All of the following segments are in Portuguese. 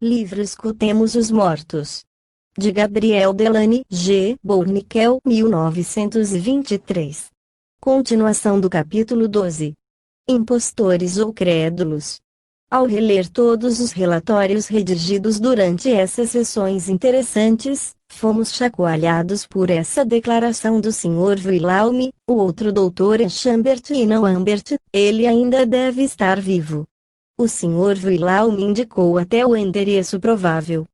Livro Escutemos os Mortos. De Gabriel Delany G. Bournickel, 1923. Continuação do capítulo 12. Impostores ou crédulos. Ao reler todos os relatórios redigidos durante essas sessões interessantes, fomos chacoalhados por essa declaração do Sr. Wilhelm, o outro doutor é Chambert e não Ambert, ele ainda deve estar vivo. O Sr. Wilhelm indicou até o endereço provável.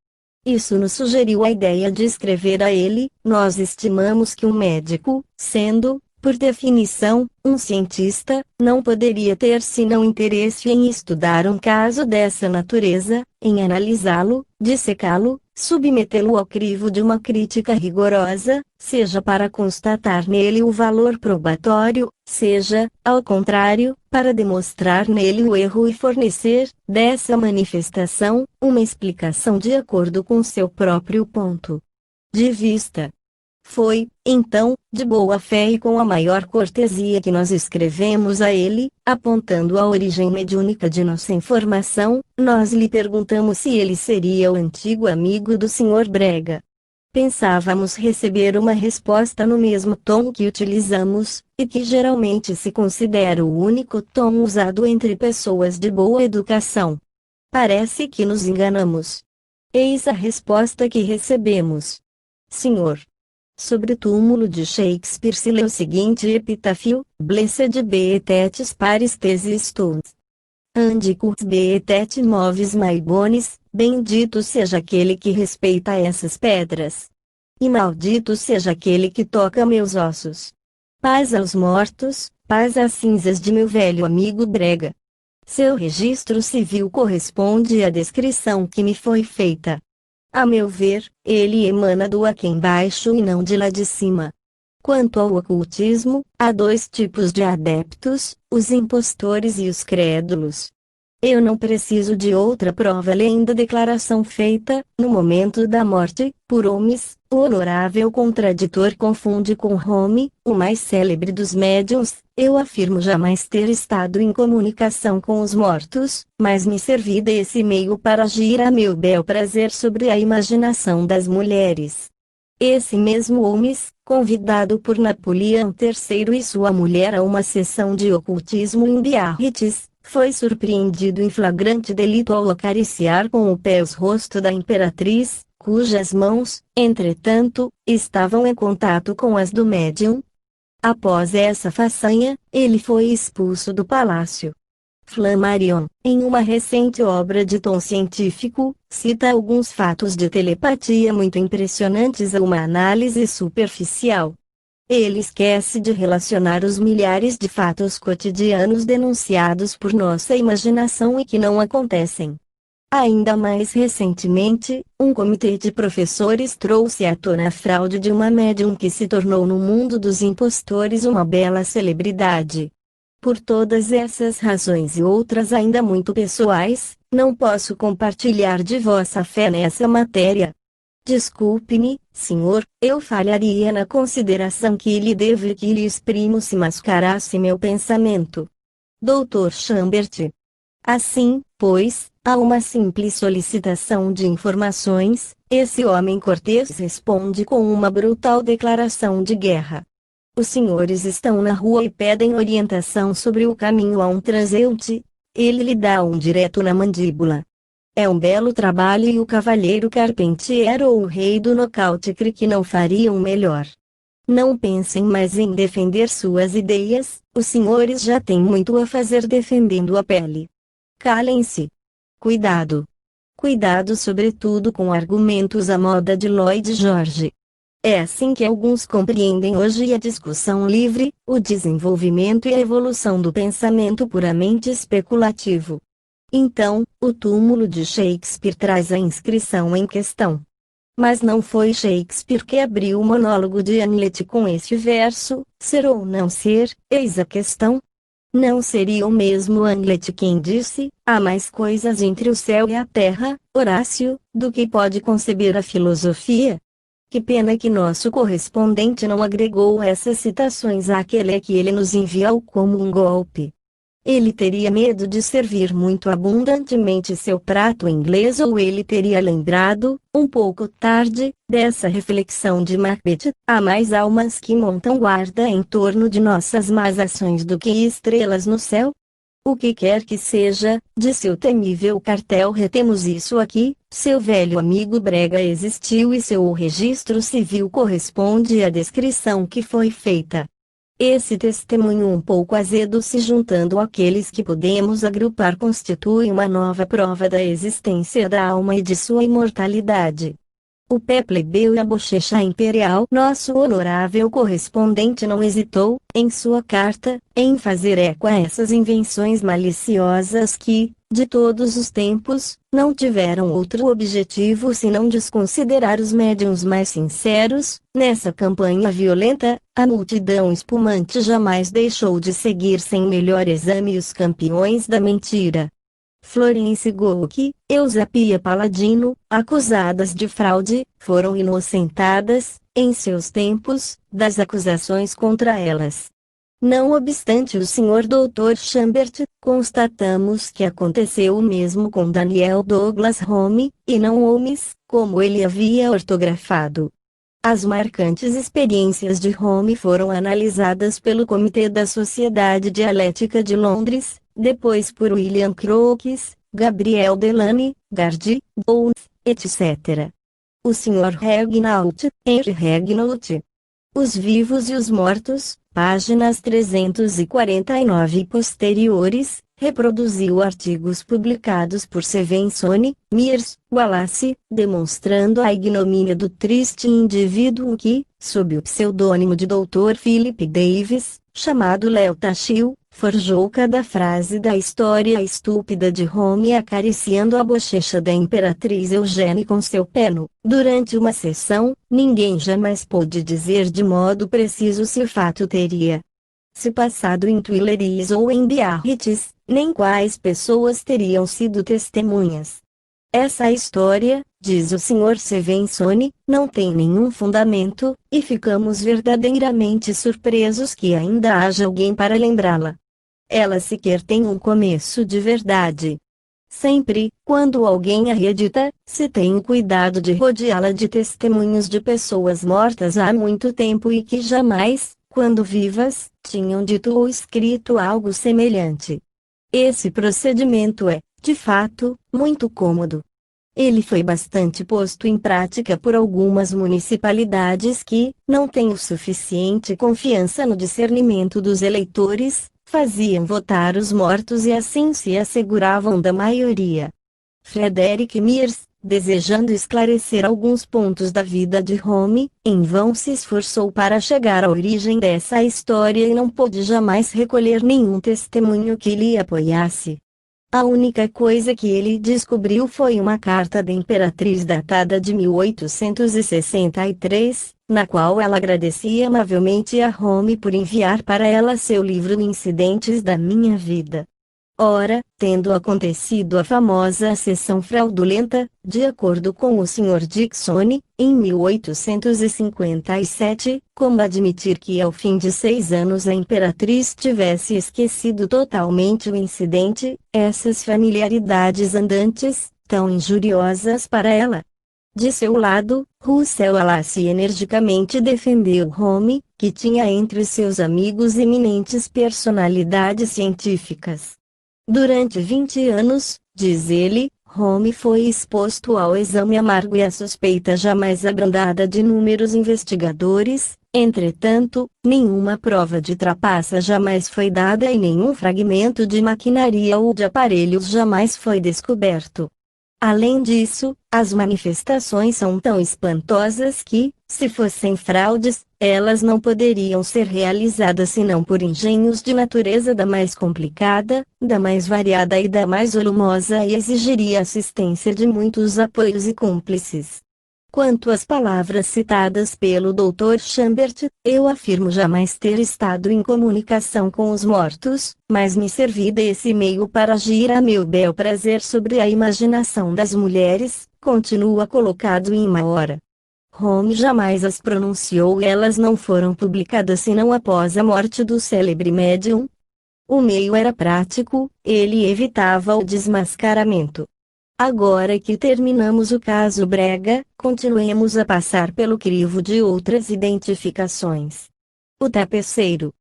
Isso nos sugeriu a ideia de escrever a ele. Nós estimamos que um médico, sendo, por definição, um cientista, não poderia ter senão interesse em estudar um caso dessa natureza, em analisá-lo, dissecá-lo, submetê-lo ao crivo de uma crítica rigorosa, seja para constatar nele o valor probatório, seja, ao contrário, para demonstrar nele o erro e fornecer, dessa manifestação, uma explicação de acordo com seu próprio ponto de vista. Foi, então, de boa fé e com a maior cortesia que nós escrevemos a ele, apontando a origem mediúnica de nossa informação. Nós lhe perguntamos se ele seria o antigo amigo do Sr. Brega. Pensávamos receber uma resposta no mesmo tom que utilizamos, e que geralmente se considera o único tom usado entre pessoas de boa educação. Parece que nos enganamos. Eis a resposta que recebemos. Senhor. Sobre o túmulo de Shakespeare se lê o seguinte epitáfio: Blessed beet paris tes stones. Andicus beet moves my bones, bendito seja aquele que respeita essas pedras. E maldito seja aquele que toca meus ossos. Paz aos mortos, paz às cinzas de meu velho amigo Brega. Seu registro civil corresponde à descrição que me foi feita. A meu ver, ele emana do aqui embaixo e não de lá de cima. Quanto ao ocultismo, há dois tipos de adeptos, os impostores e os crédulos. Eu não preciso de outra prova além da declaração feita, no momento da morte, por Holmes. O honorável contraditor confunde com Home, o mais célebre dos médiuns. Eu afirmo jamais ter estado em comunicação com os mortos, mas me servi desse meio para agir a meu bel prazer sobre a imaginação das mulheres. Esse mesmo Holmes, convidado por Napoleão III e sua mulher a uma sessão de ocultismo em Biarritz, foi surpreendido em flagrante delito ao acariciar com o pé o rosto da imperatriz, cujas mãos, entretanto, estavam em contato com as do médium. Após essa façanha, ele foi expulso do palácio. Flammarion, em uma recente obra de tom científico, cita alguns fatos de telepatia muito impressionantes a uma análise superficial. Ele esquece de relacionar os milhares de fatos cotidianos denunciados por nossa imaginação e que não acontecem. Ainda mais recentemente, um comitê de professores trouxe à tona a fraude de uma médium que se tornou no mundo dos impostores uma bela celebridade. Por todas essas razões e outras ainda muito pessoais, não posso compartilhar de vossa fé nessa matéria. Desculpe-me, senhor, eu falharia na consideração que lhe devo e que lhe exprimo se mascarasse meu pensamento. Dr. Chambert. Assim, pois, a uma simples solicitação de informações, esse homem cortês responde com uma brutal declaração de guerra. Os senhores estão na rua e pedem orientação sobre o caminho a um transeunte. Ele lhe dá um direto na mandíbula. É um belo trabalho e o cavalheiro Carpentier ou o rei do nocaute crê que não fariam melhor. Não pensem mais em defender suas ideias, os senhores já têm muito a fazer defendendo a pele. Calem-se. Cuidado. Cuidado sobretudo com argumentos à moda de Lloyd George. É assim que alguns compreendem hoje a discussão livre, o desenvolvimento e a evolução do pensamento puramente especulativo. Então, o túmulo de Shakespeare traz a inscrição em questão. Mas não foi Shakespeare que abriu o monólogo de Hamlet com este verso: ser ou não ser, eis a questão. Não seria o mesmo Hamlet quem disse: há mais coisas entre o céu e a terra, Horácio, do que pode conceber a filosofia? Que pena que nosso correspondente não agregou essas citações àquele que ele nos enviou como um golpe. Ele teria medo de servir muito abundantemente seu prato inglês, ou ele teria lembrado, um pouco tarde, dessa reflexão de Macbeth: há mais almas que montam guarda em torno de nossas más ações do que estrelas no céu? O que quer que seja, disse o temível cartel, retemos isso aqui. Seu velho amigo Brega existiu e seu registro civil corresponde à descrição que foi feita. Esse testemunho um pouco azedo, se juntando àqueles que podemos agrupar, constitui uma nova prova da existência da alma e de sua imortalidade. O pé plebeu e a bochecha imperial, nosso honorável correspondente, não hesitou, em sua carta, em fazer eco a essas invenções maliciosas que, de todos os tempos, não tiveram outro objetivo senão desconsiderar os médiuns mais sinceros. Nessa campanha violenta, a multidão espumante jamais deixou de seguir sem melhor exame os campeões da mentira. Florence Gouk, Eusapia Paladino, acusadas de fraude, foram inocentadas, em seus tempos, das acusações contra elas. Não obstante o Sr. Dr. Chambert, constatamos que aconteceu o mesmo com Daniel Douglas Home, e não Holmes, como ele havia ortografado. As marcantes experiências de Home foram analisadas pelo Comitê da Sociedade Dialética de Londres, depois por William Crookes, Gabriel Delany, Gardy, Bones, etc. O Sr. Regnault, Henry Regnault. Os Vivos e os Mortos, páginas 349 e posteriores, reproduziu artigos publicados por Stevenson, Mears, Wallace, demonstrando a ignomínia do triste indivíduo que, sob o pseudônimo de Dr. Philip Davis, chamado Leo Tachil, forjou cada frase da história estúpida de Home, acariciando a bochecha da imperatriz Eugênia com seu peno. Durante uma sessão, ninguém jamais pôde dizer de modo preciso se o fato teria se passado em Tuileries ou em Biarritz, nem quais pessoas teriam sido testemunhas. Essa história, diz o Sr. Stevenson, não tem nenhum fundamento, e ficamos verdadeiramente surpresos que ainda haja alguém para lembrá-la. Ela sequer tem um começo de verdade. Sempre, quando alguém a reedita, se tem o cuidado de rodeá-la de testemunhos de pessoas mortas há muito tempo e que jamais, quando vivas, tinham dito ou escrito algo semelhante. Esse procedimento é, de fato, muito cômodo. Ele foi bastante posto em prática por algumas municipalidades que, não têm o suficiente confiança no discernimento dos eleitores, faziam votar os mortos e assim se asseguravam da maioria. Frederick Mears, desejando esclarecer alguns pontos da vida de Home, em vão se esforçou para chegar à origem dessa história e não pôde jamais recolher nenhum testemunho que lhe apoiasse. A única coisa que ele descobriu foi uma carta da imperatriz datada de 1863, na qual ela agradecia amavelmente a Home por enviar para ela seu livro Incidentes da Minha Vida. Ora, tendo acontecido a famosa sessão fraudulenta, de acordo com o Sr. Dixon, em 1857, como admitir que ao fim de 6 anos a imperatriz tivesse esquecido totalmente o incidente, essas familiaridades andantes, tão injuriosas para ela? De seu lado, Russell Wallace energicamente defendeu Home, que tinha entre seus amigos eminentes personalidades científicas. Durante 20 anos, diz ele, Home foi exposto ao exame amargo e à suspeita jamais abrandada de inúmeros investigadores. Entretanto, nenhuma prova de trapaça jamais foi dada e nenhum fragmento de maquinaria ou de aparelhos jamais foi descoberto. Além disso, as manifestações são tão espantosas que, se fossem fraudes, elas não poderiam ser realizadas senão por engenhos de natureza da mais complicada, da mais variada e da mais volumosa, e exigiria assistência de muitos apoios e cúmplices. Quanto às palavras citadas pelo Dr. Chambert, eu afirmo jamais ter estado em comunicação com os mortos, mas me servi desse meio para agir a meu bel prazer sobre a imaginação das mulheres, continua colocado em uma hora. Home jamais as pronunciou e elas não foram publicadas senão após a morte do célebre médium. O meio era prático, ele evitava o desmascaramento. Agora que terminamos o caso Brega, continuemos a passar pelo crivo de outras identificações. O tapeceiro.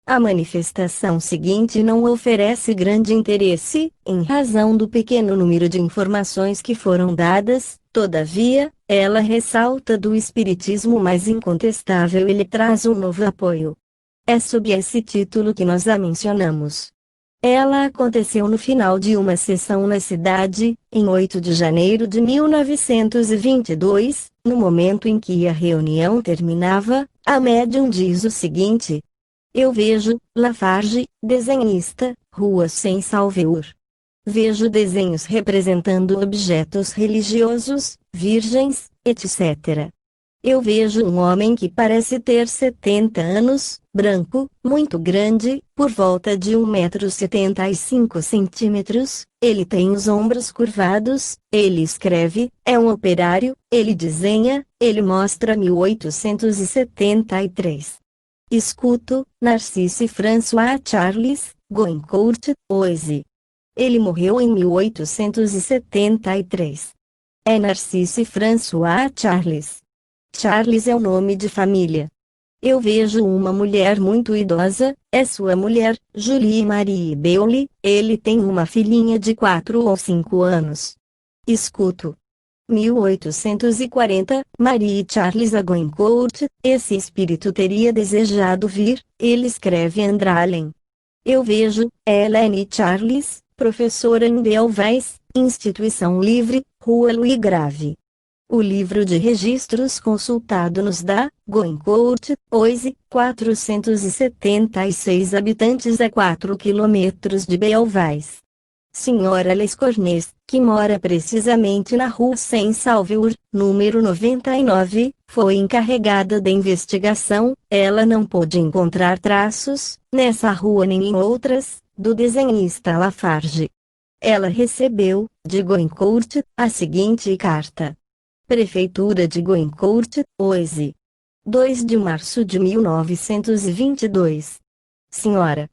A manifestação seguinte não oferece grande interesse, em razão do pequeno número de informações que foram dadas, todavia, ela ressalta do espiritismo mais incontestável e lhe traz um novo apoio. É sob esse título que nós a mencionamos. Ela aconteceu no final de uma sessão na cidade, em 8 de janeiro de 1922, no momento em que a reunião terminava, a médium diz o seguinte: eu vejo, Lafarge, desenhista, Rua Sem Salveur. Vejo desenhos representando objetos religiosos, virgens, etc. Eu vejo um homem que parece ter 70 anos, branco, muito grande, por volta de 1,75 m, ele tem os ombros curvados, ele escreve, é um operário, ele desenha, ele mostra 1873. Escuto, Narcisse François Charles, Goencourt, Oise. Ele morreu em 1873. É Narcisse François Charles. Charles é o nome de família. Eu vejo uma mulher muito idosa, é sua mulher, Julie Marie Beauly, ele tem uma filhinha de 4 ou 5 anos. Escuto. 1840, Marie Charles Agincourt, esse espírito teria desejado vir, ele escreve Andralen. Eu vejo, Helene Charles, professora em Belvais, Instituição Livre, Rua Louis Grave. O livro de registros consultado nos dá, Goencourt, Oise, 476 habitantes a 4 quilômetros de Belvais. Senhora Lescornes, que mora precisamente na Rua Sem Salveur, número 99, foi encarregada da investigação, ela não pôde encontrar traços, nessa rua nem em outras, do desenhista Lafarge. Ela recebeu, de Goencourt, a seguinte carta. Prefeitura de Goencourt, Oise. 2 de março de 1922. Senhora.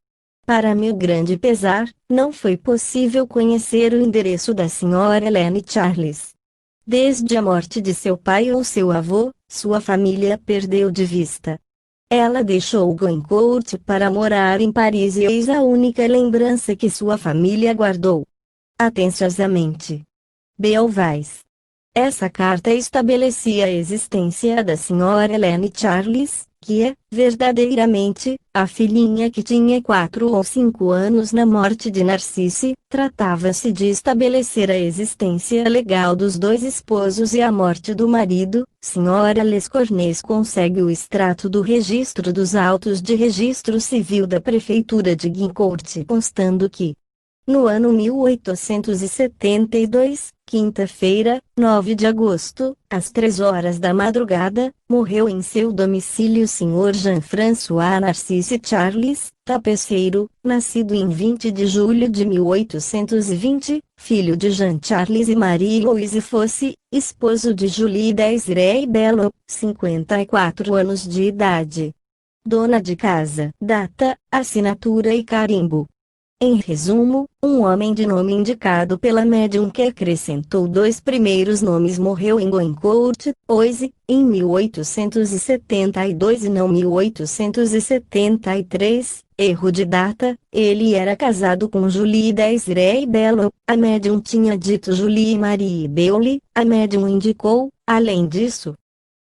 Para meu grande pesar, não foi possível conhecer o endereço da senhora Helene Charles. Desde a morte de seu pai ou seu avô, sua família perdeu de vista. Ela deixou Goencourt para morar em Paris e eis a única lembrança que sua família guardou. Atenciosamente. Belvais. Essa carta estabelecia a existência da senhora Helene Charles, que é, verdadeiramente, a filhinha que tinha 4 ou 5 anos na morte de Narcisse. Tratava-se de estabelecer a existência legal dos dois esposos e a morte do marido. Senhora Lescornes consegue o extrato do registro dos autos de registro civil da prefeitura de Goencourt, constando que, no ano 1872, quinta-feira, 9 de agosto, às 3 horas da madrugada, morreu em seu domicílio o Sr. Jean-François Narcisse Charles, tapeceiro, nascido em 20 de julho de 1820, filho de Jean Charles e Marie-Louise Fosse, esposo de Julie Desiree Bello, 54 anos de idade. Dona de casa. Data, assinatura e carimbo. Em resumo, um homem de nome indicado pela médium que acrescentou 2 primeiros nomes morreu em Goencourt, Oise, em 1872 e não 1873, erro de data, ele era casado com Julie Desiree Bello, a médium tinha dito Julie Marie Beauly, a médium indicou, além disso,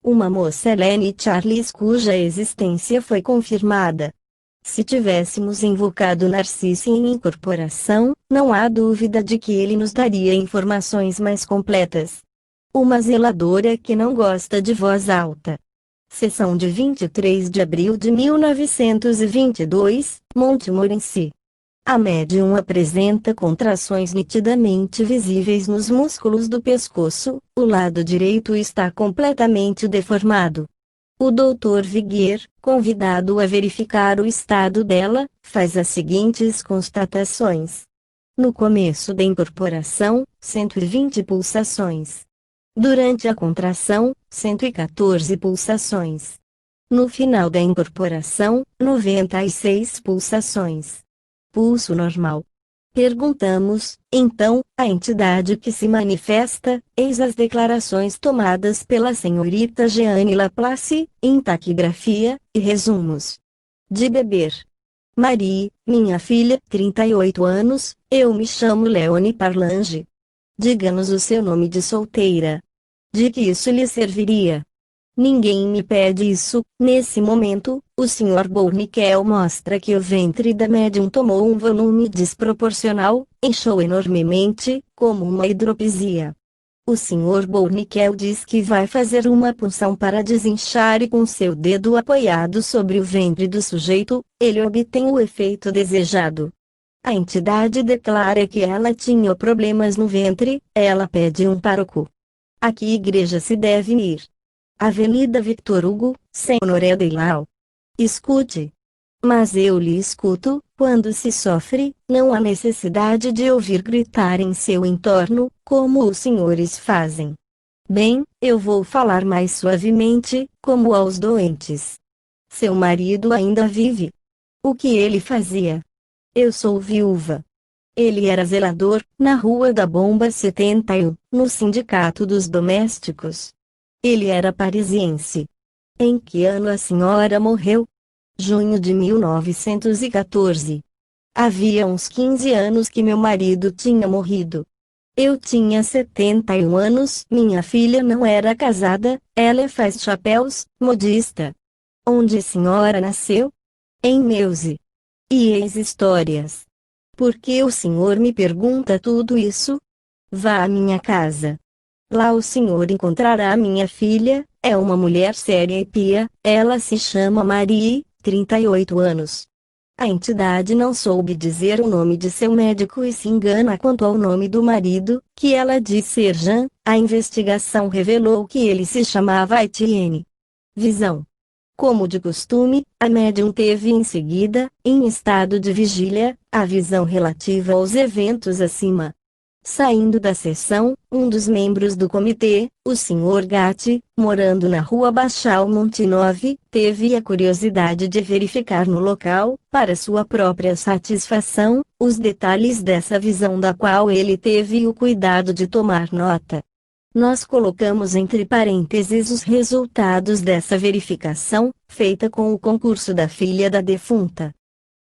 uma moça Helene Charles cuja existência foi confirmada. Se tivéssemos invocado Narcisse em incorporação, não há dúvida de que ele nos daria informações mais completas. Uma zeladora que não gosta de voz alta. Sessão de 23 de abril de 1922, Montmorency. A médium apresenta contrações nitidamente visíveis nos músculos do pescoço, o lado direito está completamente deformado. O Dr. Viguier, convidado a verificar o estado dela, faz as seguintes constatações. No começo da incorporação, 120 pulsações. Durante a contração, 114 pulsações. No final da incorporação, 96 pulsações. Pulso normal. Perguntamos, então, à entidade que se manifesta, eis as declarações tomadas pela senhorita Jeanne Laplace, em taquigrafia, e resumos. De beber. Marie, minha filha, 38 anos, eu me chamo Leone Parlange. Diga-nos o seu nome de solteira. De que isso lhe serviria? Ninguém me pede isso. Nesse momento, o Sr. Bourniquel mostra que o ventre da médium tomou um volume desproporcional, inchou enormemente, como uma hidropisia. O Sr. Bourniquel diz que vai fazer uma punção para desinchar e com seu dedo apoiado sobre o ventre do sujeito, ele obtém o efeito desejado. A entidade declara que ela tinha problemas no ventre, ela pede um pároco. A que igreja se deve ir? Avenida Victor Hugo, Honoré de Lau. Escute. Mas eu lhe escuto, quando se sofre, não há necessidade de ouvir gritar em seu entorno, como os senhores fazem. Bem, eu vou falar mais suavemente, como aos doentes. Seu marido ainda vive. O que ele fazia? Eu sou viúva. Ele era zelador, na Rua da Bomba 71, no Sindicato dos Domésticos. Ele era parisiense. Em que ano a senhora morreu? Junho de 1914. Havia uns 15 anos que meu marido tinha morrido. Eu tinha 71 anos. Minha filha não era casada, ela faz chapéus, modista. Onde a senhora nasceu? Em Meuse. E ex-histórias. Por que o senhor me pergunta tudo isso? Vá à minha casa. Lá o senhor encontrará minha filha, é uma mulher séria e pia, ela se chama Marie, 38 anos. A entidade não soube dizer o nome de seu médico e se engana quanto ao nome do marido, que ela diz ser Jean. A investigação revelou que ele se chamava Etienne. Visão. Como de costume, a médium teve em seguida, em estado de vigília, a visão relativa aos eventos acima. Saindo da sessão, um dos membros do comitê, o Sr. Gatti, morando na Rua Baixal Monte 9, teve a curiosidade de verificar no local, para sua própria satisfação, os detalhes dessa visão da qual ele teve o cuidado de tomar nota. Nós colocamos entre parênteses os resultados dessa verificação, feita com o concurso da filha da defunta.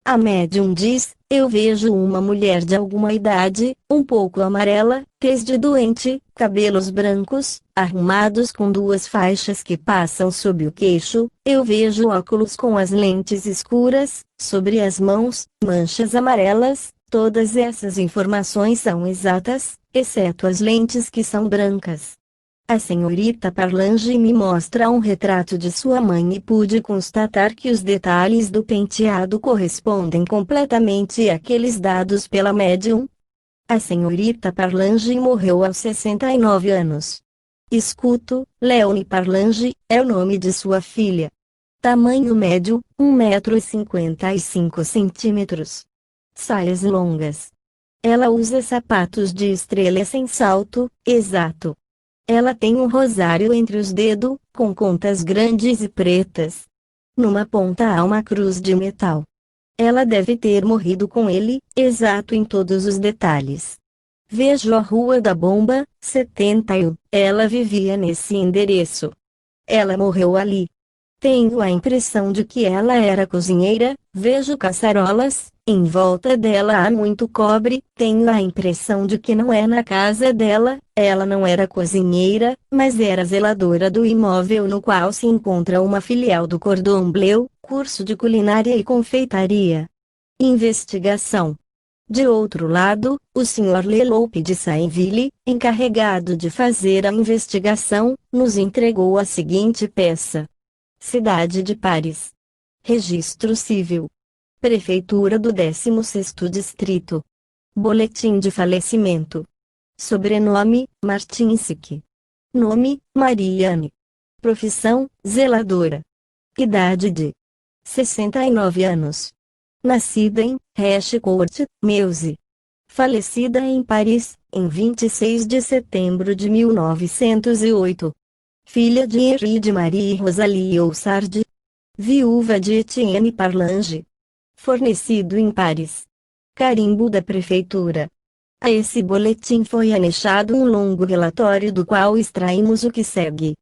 A médium diz: eu vejo uma mulher de alguma idade, um pouco amarela, tez de doente, cabelos brancos, arrumados com duas faixas que passam sob o queixo, eu vejo óculos com as lentes escuras, sobre as mãos, manchas amarelas. Todas essas informações são exatas, exceto as lentes que são brancas. A senhorita Parlange me mostra um retrato de sua mãe e pude constatar que os detalhes do penteado correspondem completamente àqueles dados pela médium. A senhorita Parlange morreu aos 69 anos. Escuto, Leone Parlange, é o nome de sua filha. Tamanho médio, 1,55 m. Saias longas. Ela usa sapatos de estrela sem salto, exato. Ela tem um rosário entre os dedos, com contas grandes e pretas. Numa ponta há uma cruz de metal. Ela deve ter morrido com ele, exato em todos os detalhes. Vejo a Rua da Bomba, 71. Ela vivia nesse endereço. Ela morreu ali. Tenho a impressão de que ela era cozinheira, vejo caçarolas, em volta dela há muito cobre, tenho a impressão de que não é na casa dela, ela não era cozinheira, mas era zeladora do imóvel no qual se encontra uma filial do Cordon Bleu, curso de culinária e confeitaria. Investigação. De outro lado, o Sr. Leloup de Sainville, encarregado de fazer a investigação, nos entregou a seguinte peça. Cidade de Paris. Registro Civil. Prefeitura do 16º Distrito. Boletim de falecimento. Sobrenome, Martinsic. Nome, Mariane. Profissão, zeladora. Idade de 69 anos. Nascida em Hechecourt, Meuse. Falecida em Paris, em 26 de setembro de 1908. Filha de Henri de Marie Rosalie Oussard. Viúva de Etienne Parlange. Fornecido em Paris. carimbo da prefeitura. A esse boletim foi anexado um longo relatório do qual extraímos o que segue.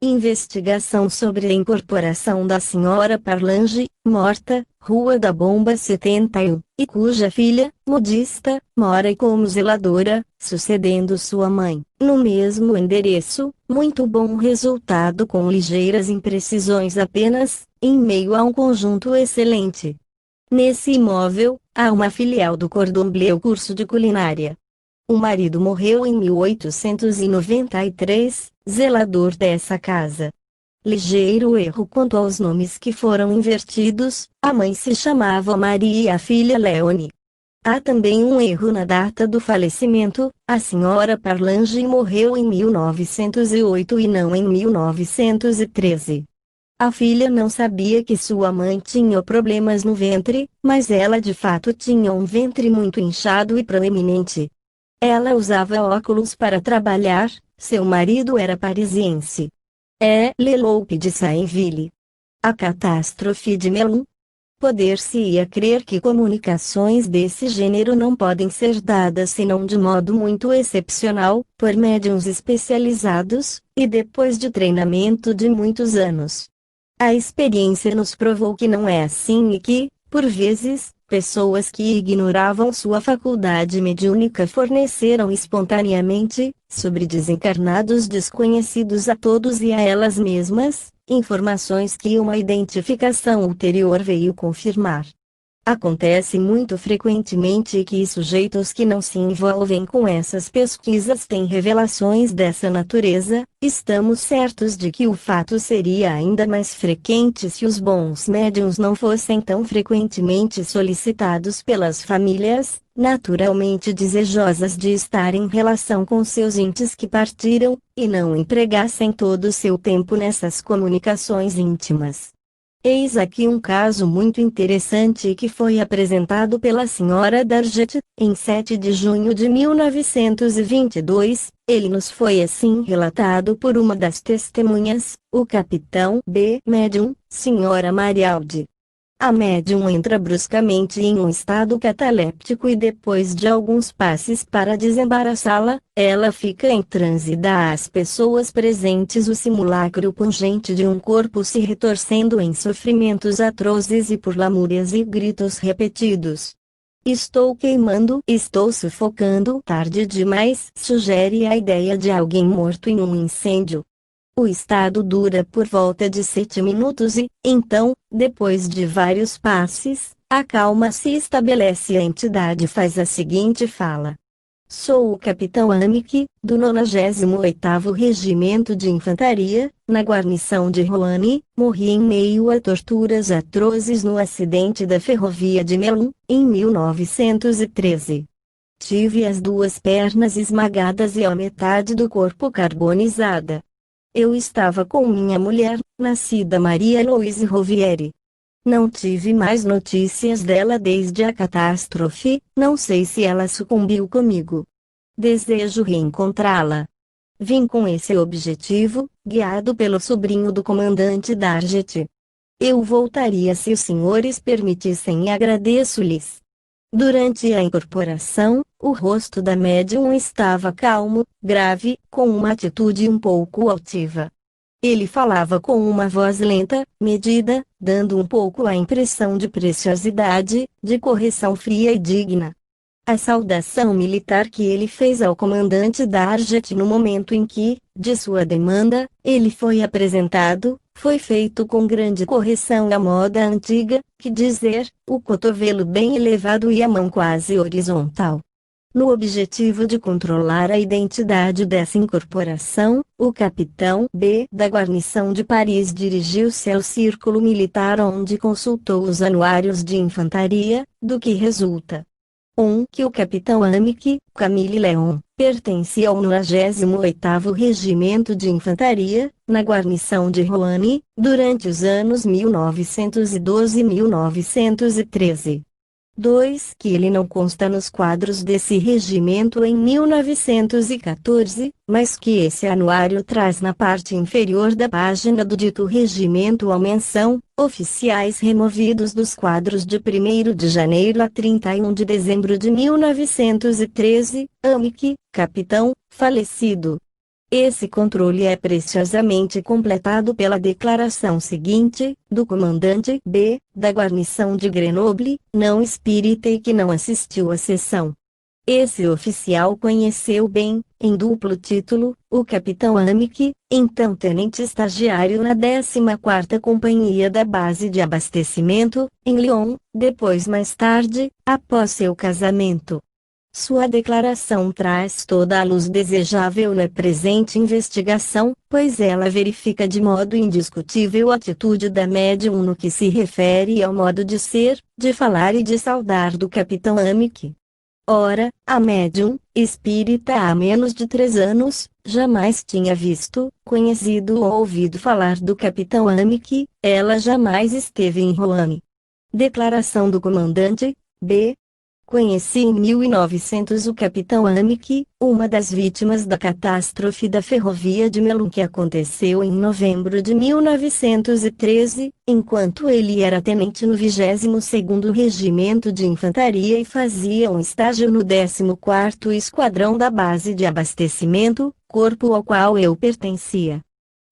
Investigação sobre a incorporação da senhora Parlange, morta, Rua da Bomba 71, e cuja filha, modista, mora como zeladora, sucedendo sua mãe, no mesmo endereço. Muito bom resultado com ligeiras imprecisões apenas, em meio a um conjunto excelente. Nesse imóvel, há uma filial do Cordon Bleu curso de culinária. O marido morreu em 1893, zelador dessa casa. Ligeiro erro quanto aos nomes que foram invertidos, a mãe se chamava Maria e a filha Leone. Há também um erro na data do falecimento, a senhora Parlange morreu em 1908 e não em 1913. A filha não sabia que sua mãe tinha problemas no ventre, mas ela de fato tinha um ventre muito inchado e proeminente. Ela usava óculos para trabalhar, seu marido era parisiense. É Le Loup de Sainville. A catástrofe de Melun. Poder-se-ia crer que comunicações desse gênero não podem ser dadas senão de modo muito excepcional, por médiuns especializados, e depois de treinamento de muitos anos. A experiência nos provou que não é assim e que, por vezes, pessoas que ignoravam sua faculdade mediúnica forneceram espontaneamente, sobre desencarnados desconhecidos a todos e a elas mesmas, informações que uma identificação ulterior veio confirmar. Acontece muito frequentemente que sujeitos que não se envolvem com essas pesquisas têm revelações dessa natureza. Estamos certos de que o fato seria ainda mais frequente se os bons médiuns não fossem tão frequentemente solicitados pelas famílias, naturalmente desejosas de estar em relação com seus entes que partiram, e não empregassem todo o seu tempo nessas comunicações íntimas. Eis aqui um caso muito interessante que foi apresentado pela senhora Darget, em 7 de junho de 1922, ele nos foi assim relatado por uma das testemunhas, o capitão B. Médium, senhora Marialdi. A médium entra bruscamente em um estado cataléptico e depois de alguns passes para desembaraçá-la, ela fica em transe e dá às pessoas presentes o simulacro pungente de um corpo se retorcendo em sofrimentos atrozes e por lamúrias e gritos repetidos. Estou queimando, estou sufocando. Tarde demais, sugere a ideia de alguém morto em um incêndio. O estado dura por volta de 7 minutos e, então, depois de vários passes, a calma se estabelece e a entidade faz a seguinte fala. Sou o capitão Amick, do 98º Regimento de Infantaria, na guarnição de Roanne, morri em meio a torturas atrozes no acidente da ferrovia de Melun, em 1913. Tive as 2 pernas esmagadas e a metade do corpo carbonizada. Eu estava com minha mulher, nascida Maria Louise Rovieri. Não tive mais notícias dela desde a catástrofe, não sei se ela sucumbiu comigo. Desejo reencontrá-la. Vim com esse objetivo, guiado pelo sobrinho do comandante Darget. Eu voltaria se os senhores permitissem e agradeço-lhes. Durante a incorporação, o rosto da médium estava calmo, grave, com uma atitude um pouco altiva. Ele falava com uma voz lenta, medida, dando um pouco a impressão de preciosidade, de correção fria e digna. A saudação militar que ele fez ao comandante Darget no momento em que, de sua demanda, ele foi apresentado, foi feito com grande correção à moda antiga, que dizer, o cotovelo bem elevado e a mão quase horizontal. No objetivo de controlar a identidade dessa incorporação, o capitão B. da guarnição de Paris dirigiu-se ao círculo militar onde consultou os anuários de infantaria, do que resulta. 1. Que o capitão Amick, Camille Leon, pertencia ao 98º Regimento de Infantaria, na guarnição de Roanne, durante os anos 1912 e 1913. 2. Que ele não consta nos quadros desse regimento em 1914, mas que esse anuário traz na parte inferior da página do dito regimento a menção: oficiais removidos dos quadros de 1º de janeiro a 31 de dezembro de 1913, AMIC, capitão, falecido. Esse controle é preciosamente completado pela declaração seguinte, do comandante B, da guarnição de Grenoble, não espírita e que não assistiu à sessão. Esse oficial conheceu bem, em duplo título, o capitão Amick, então tenente estagiário na 14ª Companhia da Base de Abastecimento, em Lyon, depois mais tarde, após seu casamento. Sua declaração traz toda a luz desejável na presente investigação, pois ela verifica de modo indiscutível a atitude da médium no que se refere ao modo de ser, de falar e de saudar do capitão Amick. Ora, a médium, espírita há menos de 3 anos, jamais tinha visto, conhecido ou ouvido falar do capitão Amick, ela jamais esteve em Rouen. Declaração do comandante B. Conheci em 1900 o capitão Amick, uma das vítimas da catástrofe da ferrovia de Melun que aconteceu em novembro de 1913, enquanto ele era tenente no 22º Regimento de Infantaria e fazia um estágio no 14º Esquadrão da Base de Abastecimento, corpo ao qual eu pertencia.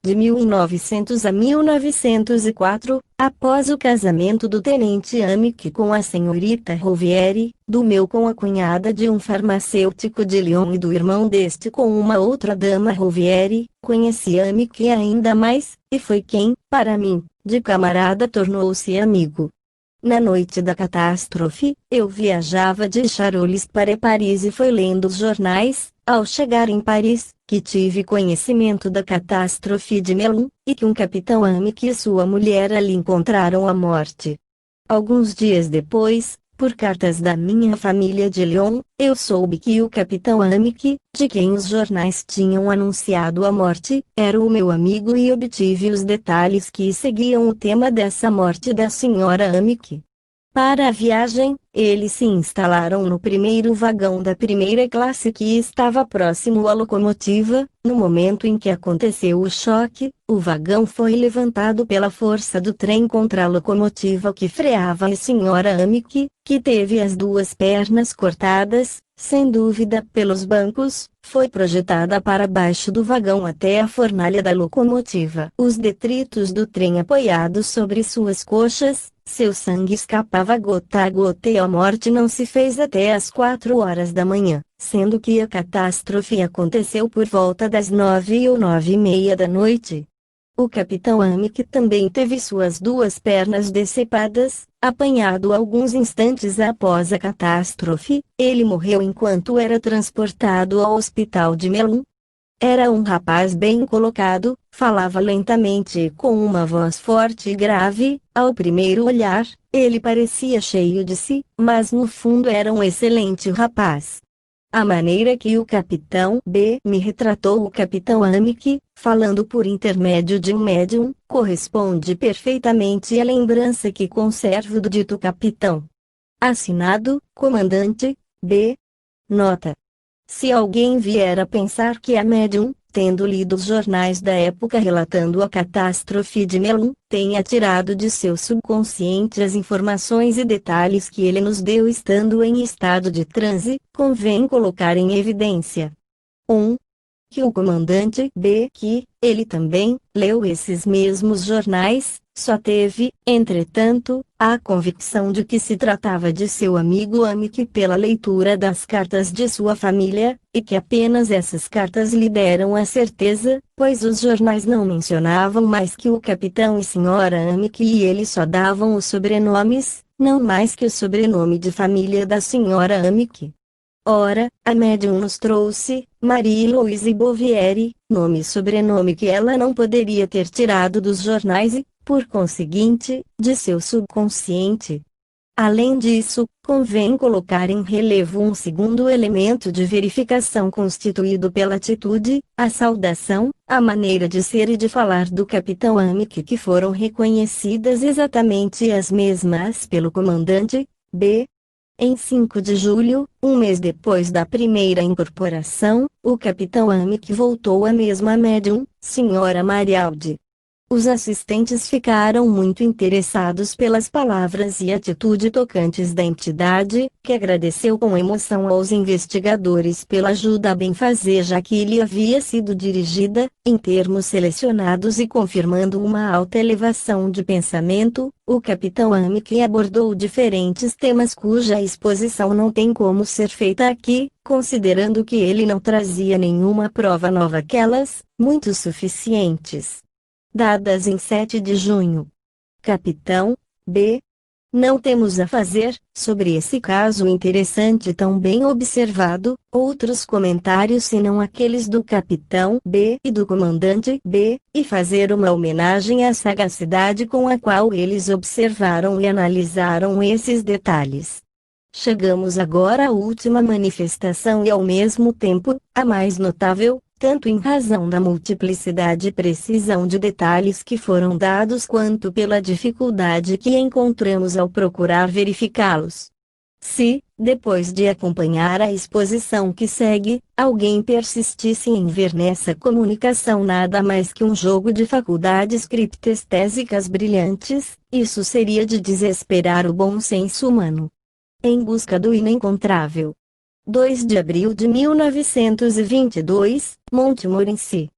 De 1900 a 1904, após o casamento do tenente Amick com a senhorita Rouvière, do meu com a cunhada de um farmacêutico de Lyon e do irmão deste com uma outra dama Rouvière, conheci Amick ainda mais, e foi quem, para mim, de camarada tornou-se amigo. Na noite da catástrofe, eu viajava de Charolles para Paris e foi lendo os jornais, ao chegar em Paris, que tive conhecimento da catástrofe de Melun, e que um capitão Amick e sua mulher ali encontraram a morte. Alguns dias depois, por cartas da minha família de Lyon, eu soube que o capitão Amick, de quem os jornais tinham anunciado a morte, era o meu amigo e obtive os detalhes que seguiam o tema dessa morte da senhora Amick. Para a viagem, eles se instalaram no primeiro vagão da primeira classe que estava próximo à locomotiva. No momento em que aconteceu o choque, o vagão foi levantado pela força do trem contra a locomotiva que freava a senhora Amick, que teve as 2 pernas cortadas, sem dúvida pelos bancos, foi projetada para baixo do vagão até a fornalha da locomotiva. Os detritos do trem apoiados sobre suas coxas, seu sangue escapava gota a gota e a morte não se fez até às 4 horas da manhã, sendo que a catástrofe aconteceu por volta das 9 ou 9:30 da noite. O capitão Amick também teve suas 2 pernas decepadas, apanhado alguns instantes após a catástrofe. Ele morreu enquanto era transportado ao hospital de Melun. Era um rapaz bem colocado, falava lentamente e com uma voz forte e grave. Ao primeiro olhar, ele parecia cheio de si, mas no fundo era um excelente rapaz. A maneira que o capitão B me retratou o capitão Amick, falando por intermédio de um médium, corresponde perfeitamente à lembrança que conservo do dito capitão. Assinado, comandante B. Nota: se alguém vier a pensar que a médium, tendo lido os jornais da época relatando a catástrofe de Melun, tenha tirado de seu subconsciente as informações e detalhes que ele nos deu estando em estado de transe, convém colocar em evidência: 1. Que o comandante B, que, ele também, leu esses mesmos jornais, só teve, entretanto, a convicção de que se tratava de seu amigo Amick pela leitura das cartas de sua família, e que apenas essas cartas lhe deram a certeza, pois os jornais não mencionavam mais que o capitão e senhora Amick e eles só davam os sobrenomes, não mais que o sobrenome de família da senhora Amick. Ora, a médium nos trouxe Marie-Louise Bouvier, nome e sobrenome que ela não poderia ter tirado dos jornais e, por conseguinte, de seu subconsciente. Além disso, convém colocar em relevo um segundo elemento de verificação constituído pela atitude, a saudação, a maneira de ser e de falar do capitão Amick que foram reconhecidas exatamente as mesmas pelo comandante B. Em 5 de julho, um mês depois da primeira incorporação, o capitão Amick voltou à mesma médium, Sra. Marialdi. Os assistentes ficaram muito interessados pelas palavras e atitude tocantes da entidade, que agradeceu com emoção aos investigadores pela ajuda a benfazeja que lhe havia sido dirigida, em termos selecionados e confirmando uma alta elevação de pensamento. O capitão Amick abordou diferentes temas cuja exposição não tem como ser feita aqui, considerando que ele não trazia nenhuma prova nova, aquelas, muito suficientes dadas em 7 de junho. Capitão B. Não temos a fazer, sobre esse caso interessante e tão bem observado, outros comentários senão aqueles do capitão B e do comandante B, e fazer uma homenagem à sagacidade com a qual eles observaram e analisaram esses detalhes. Chegamos agora à última manifestação e ao mesmo tempo, a mais notável, tanto em razão da multiplicidade e precisão de detalhes que foram dados quanto pela dificuldade que encontramos ao procurar verificá-los. Se, depois de acompanhar a exposição que segue, alguém persistisse em ver nessa comunicação nada mais que um jogo de faculdades criptestésicas brilhantes, isso seria de desesperar o bom senso humano. Em busca do inencontrável. 2 de abril de 1922, Montmorency.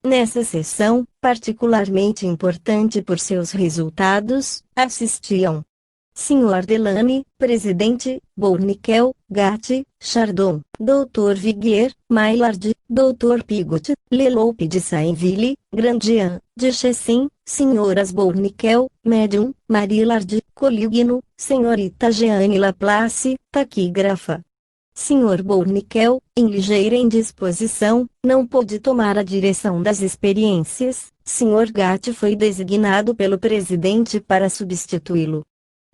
Nessa sessão, particularmente importante por seus resultados, assistiam Sr. Delany, presidente, Bournickel, Gatti, Chardon, Dr. Viguier, Maillard, Dr. Pigot, Leloup de Sainville, Grandian, de Chessin, Sras. Bournickel, Medium, Marillard, Coligno, Senhorita Jeanne Laplace, taquígrafa. Sr. Bournickel, em ligeira indisposição, não pôde tomar a direção das experiências. Sr. Gatti foi designado pelo presidente para substituí-lo.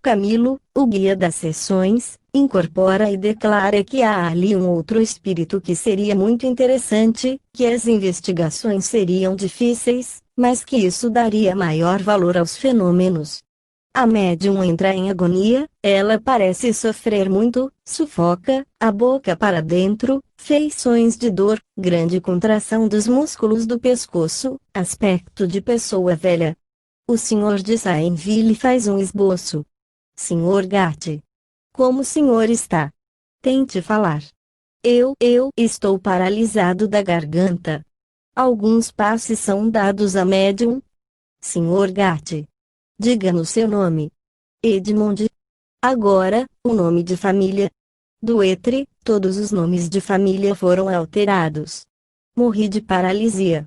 Camilo, o guia das sessões, incorpora e declara que há ali um outro espírito que seria muito interessante, que as investigações seriam difíceis, mas que isso daria maior valor aos fenômenos. A médium entra em agonia, ela parece sofrer muito, sufoca, a boca para dentro, feições de dor, grande contração dos músculos do pescoço, aspecto de pessoa velha. O senhor de Sainville faz um esboço. Sr. Gatti. Como o senhor está? Tente falar. Eu estou paralisado da garganta. Alguns passes são dados à médium. Sr. Gatti. Diga-nos seu nome. Edmond. Agora, o nome de família. Duetre, todos os nomes de família foram alterados. Morri de paralisia.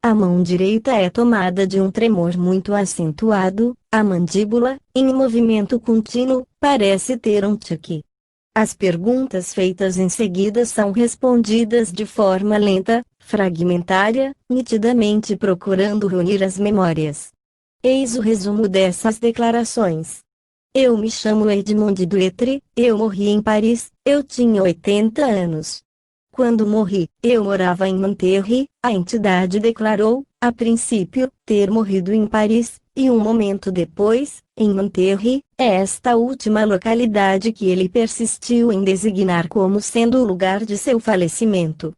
A mão direita é tomada de um tremor muito acentuado, a mandíbula, em movimento contínuo, parece ter um tique. As perguntas feitas em seguida são respondidas de forma lenta, fragmentária, nitidamente procurando reunir as memórias. Eis o resumo dessas declarações. Eu me chamo Edmond Duetre, eu morri em Paris, eu tinha 80 anos. Quando morri, eu morava em Nanterre, a entidade declarou, a princípio, ter morrido em Paris, e um momento depois, em Nanterre, é esta última localidade que ele persistiu em designar como sendo o lugar de seu falecimento.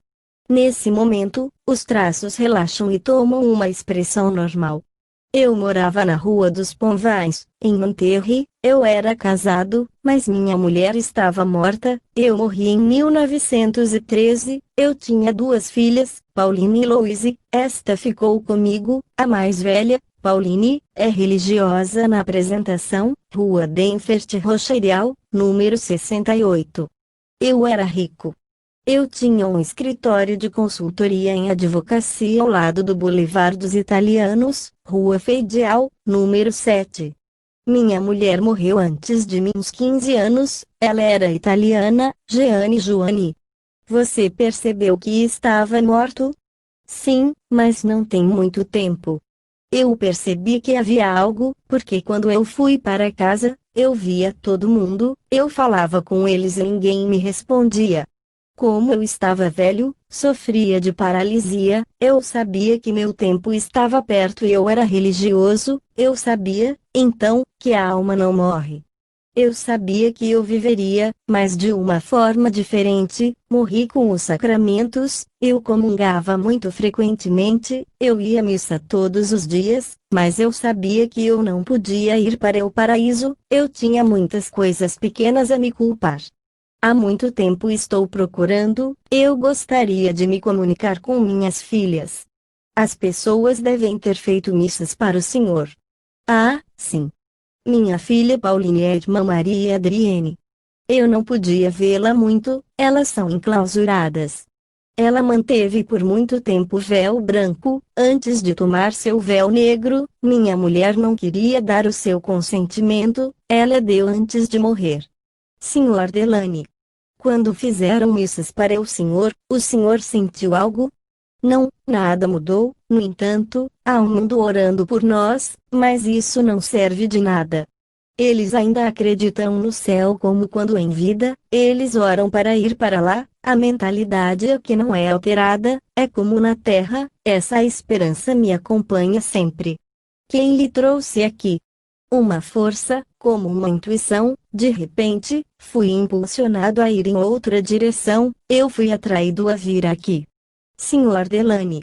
Nesse momento, os traços relaxam e tomam uma expressão normal. Eu morava na Rua dos Pombais, em Nanterre, eu era casado, mas minha mulher estava morta, eu morri em 1913, eu tinha 2 filhas, Pauline e Louise, esta ficou comigo, a mais velha, Pauline, é religiosa na apresentação, Rua Denfert Rochereal, número 68. Eu era rico. Eu tinha um escritório de consultoria em advocacia ao lado do Boulevard dos Italianos, Rua Feidial, número 7. Minha mulher morreu antes de mim uns 15 anos, ela era italiana, Jeanne Joani. Você percebeu que estava morto? Sim, mas não tem muito tempo. Eu percebi que havia algo, porque quando eu fui para casa, eu via todo mundo, eu falava com eles e ninguém me respondia. Como eu estava velho, sofria de paralisia, eu sabia que meu tempo estava perto e eu era religioso, eu sabia, então, que a alma não morre. Eu sabia que eu viveria, mas de uma forma diferente. Morri com os sacramentos, eu comungava muito frequentemente, eu ia à missa todos os dias, mas eu sabia que eu não podia ir para o paraíso, eu tinha muitas coisas pequenas a me culpar. Há muito tempo estou procurando, eu gostaria de me comunicar com minhas filhas. As pessoas devem ter feito missas para o Senhor. Ah, sim. Minha filha Pauline e a irmã Maria Adriene. Eu não podia vê-la muito, elas são enclausuradas. Ela manteve por muito tempo o véu branco, antes de tomar seu véu negro, minha mulher não queria dar o seu consentimento, ela deu antes de morrer. Sr. Delany. Quando fizeram missas para o senhor sentiu algo? Não, nada mudou, no entanto, há um mundo orando por nós, mas isso não serve de nada. Eles ainda acreditam no céu como quando em vida, eles oram para ir para lá, a mentalidade é que não é alterada, é como na terra, essa esperança me acompanha sempre. Quem lhe trouxe aqui? Uma força, como uma intuição, de repente, fui impulsionado a ir em outra direção, eu fui atraído a vir aqui. Sr. Delany.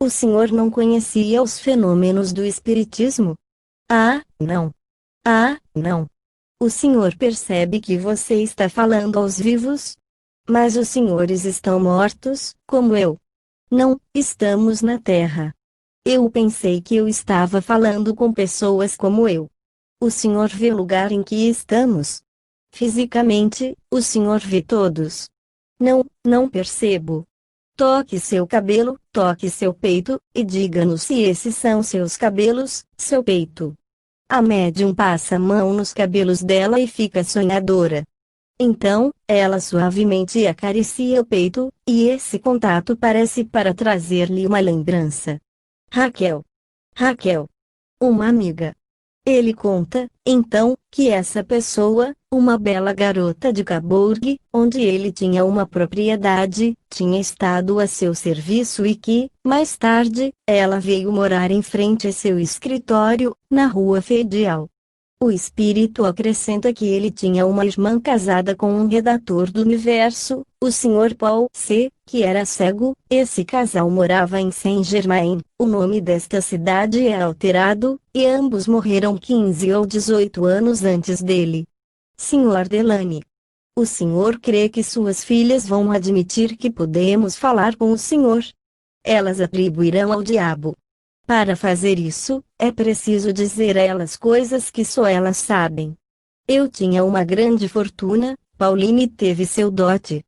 O senhor não conhecia os fenômenos do espiritismo? Ah, não. Ah, não. O senhor percebe que você está falando aos vivos? Mas os senhores estão mortos, como eu. Não, estamos na Terra. Eu pensei que eu estava falando com pessoas como eu. O senhor vê o lugar em que estamos? Fisicamente, o senhor vê todos. Não, não percebo. Toque seu cabelo, toque seu peito, e diga-nos se esses são seus cabelos, seu peito. A médium passa a mão nos cabelos dela e fica sonhadora. Então, ela suavemente acaricia o peito, e esse contato parece para trazer-lhe uma lembrança. Raquel. Raquel. Uma amiga. Ele conta, então, que essa pessoa, uma bela garota de Cabourg, onde ele tinha uma propriedade, tinha estado a seu serviço e que, mais tarde, ela veio morar em frente a seu escritório, na rua Fedial. O espírito acrescenta que ele tinha uma irmã casada com um redator do Universo, o Sr. Paul C., que era cego. Esse casal morava em Saint-Germain, o nome desta cidade é alterado, e ambos morreram 15 ou 18 anos antes dele. Sr. Delany. O senhor crê que suas filhas vão admitir que podemos falar com o senhor? Elas atribuirão ao diabo. Para fazer isso, é preciso dizer a elas coisas que só elas sabem. Eu tinha uma grande fortuna, Pauline teve seu dote.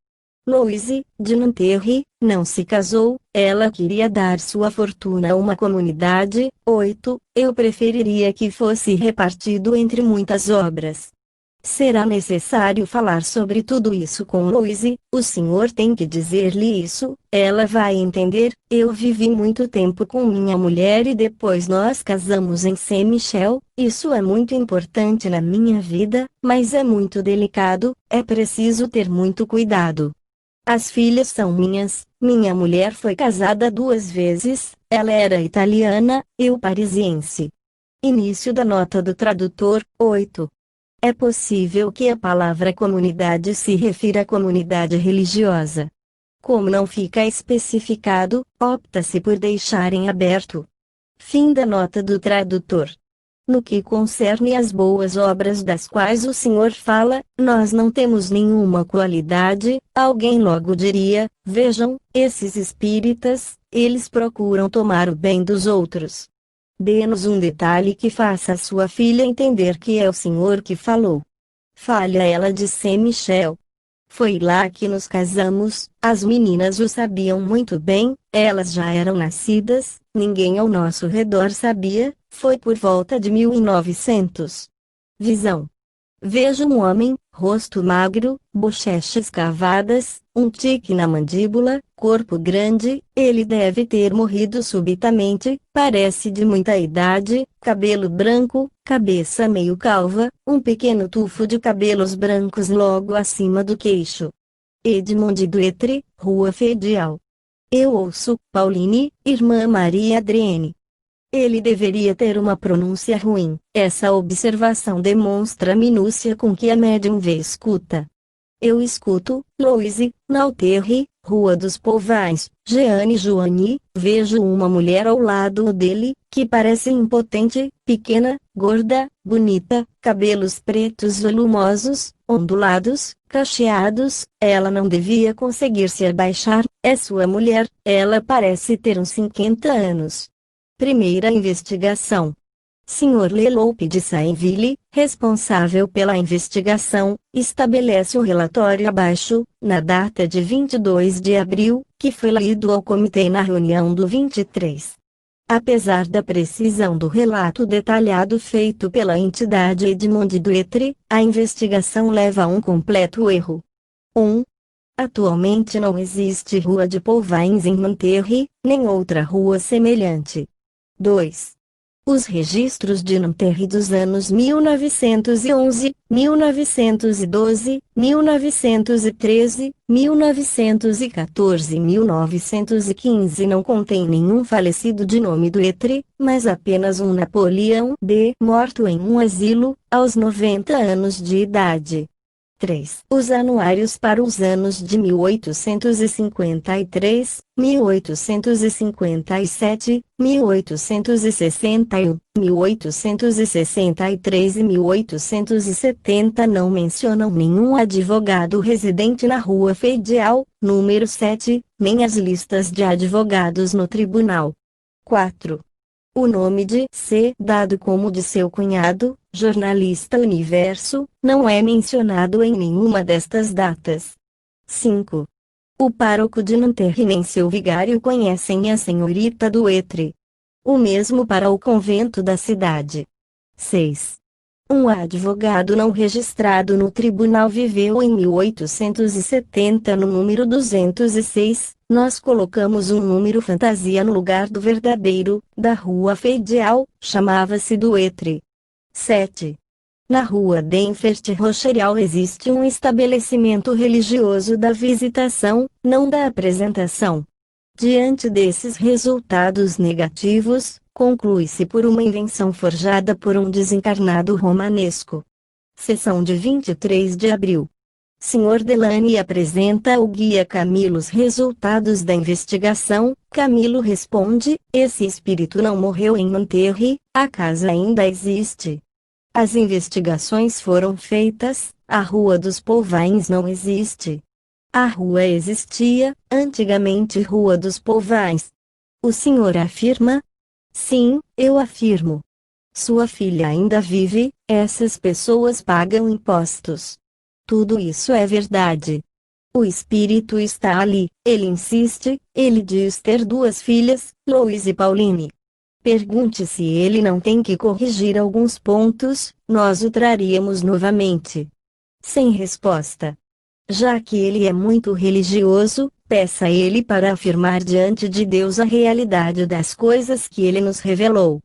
Louise, de Nanterre, não se casou, ela queria dar sua fortuna a uma comunidade. 8. Eu preferiria que fosse repartido entre muitas obras. Será necessário falar sobre tudo isso com Louise, o senhor tem que dizer-lhe isso, ela vai entender. Eu vivi muito tempo com minha mulher e depois nós casamos em Saint-Michel, isso é muito importante na minha vida, mas é muito delicado, é preciso ter muito cuidado. As filhas são minhas, minha mulher foi casada 2 vezes, ela era italiana, eu parisiense. Início da nota do tradutor. 8. É possível que a palavra comunidade se refira à comunidade religiosa. Como não fica especificado, opta-se por deixar em aberto. Fim da nota do tradutor. No que concerne às boas obras das quais o senhor fala, nós não temos nenhuma qualidade. Alguém logo diria, vejam, esses espíritas, eles procuram tomar o bem dos outros. Dê-nos um detalhe que faça a sua filha entender que é o senhor que falou. Fale a ela de Saint-Michel. Foi lá que nos casamos, as meninas o sabiam muito bem, elas já eram nascidas, ninguém ao nosso redor sabia, foi por volta de 1900. Visão. Vejo um homem, rosto magro, bochechas cavadas, um tique na mandíbula, corpo grande, ele deve ter morrido subitamente, parece de muita idade, cabelo branco, cabeça meio calva, um pequeno tufo de cabelos brancos logo acima do queixo. Edmond Duetre, Rua Fedial. Eu ouço, Pauline, irmã Maria Adriene. Ele deveria ter uma pronúncia ruim. Essa observação demonstra a minúcia com que a médium vê e escuta. Eu escuto, Louise, Nauterre, Rua dos Povais, Jeane Joani, vejo uma mulher ao lado dele, que parece impotente, pequena, gorda, bonita, cabelos pretos volumosos, ondulados, cacheados, ela não devia conseguir se abaixar, é sua mulher, ela parece ter uns 50 anos. Primeira investigação. Sr. Leloup de Sainville, responsável pela investigação, estabelece o relatório abaixo, na data de 22 de abril, que foi lido ao comitê na reunião do 23. Apesar da precisão do relato detalhado feito pela entidade Edmond Duetre, a investigação leva a um completo erro. 1. Atualmente não existe Rua de Polvains em Nanterre, nem outra rua semelhante. 2. Os registros de Nanterre dos anos 1911, 1912, 1913, 1914 e 1915 não contêm nenhum falecido de nome Duetre, mas apenas um Napoleão D. morto em um asilo, aos 90 anos de idade. 3. Os anuários para os anos de 1853, 1857, 1861, 1863 e 1870 não mencionam nenhum advogado residente na Rua Feidial, número 7, nem as listas de advogados no tribunal. 4. O nome de C, dado como de seu cunhado, jornalista Universo, não é mencionado em nenhuma destas datas. 5. O pároco de Nanterre nem seu vigário conhecem a senhorita Duetre. O mesmo para o convento da cidade. 6. Um advogado não registrado no tribunal viveu em 1870 no número 206, nós colocamos um número fantasia no lugar do verdadeiro, da Rua Feidial, chamava-se Duetre. 7. Na Rua Denfert Rocherial existe um estabelecimento religioso da visitação, não da apresentação. Diante desses resultados negativos, conclui-se por uma invenção forjada por um desencarnado romanesco. Sessão de 23 de abril. Sr. Delany apresenta ao guia Camilo os resultados da investigação. Camilo responde: esse espírito não morreu em Nanterre, a casa ainda existe. As investigações foram feitas, a Rua dos Polvains não existe. A rua existia, antigamente Rua dos Polvains. O senhor afirma? Sim, eu afirmo. Sua filha ainda vive, essas pessoas pagam impostos. Tudo isso é verdade. O espírito está ali, ele insiste, ele diz ter duas filhas, Louise e Pauline. Pergunte se ele não tem que corrigir alguns pontos, nós o traríamos novamente. Sem resposta. Já que ele é muito religioso, peça a ele para afirmar diante de Deus a realidade das coisas que ele nos revelou.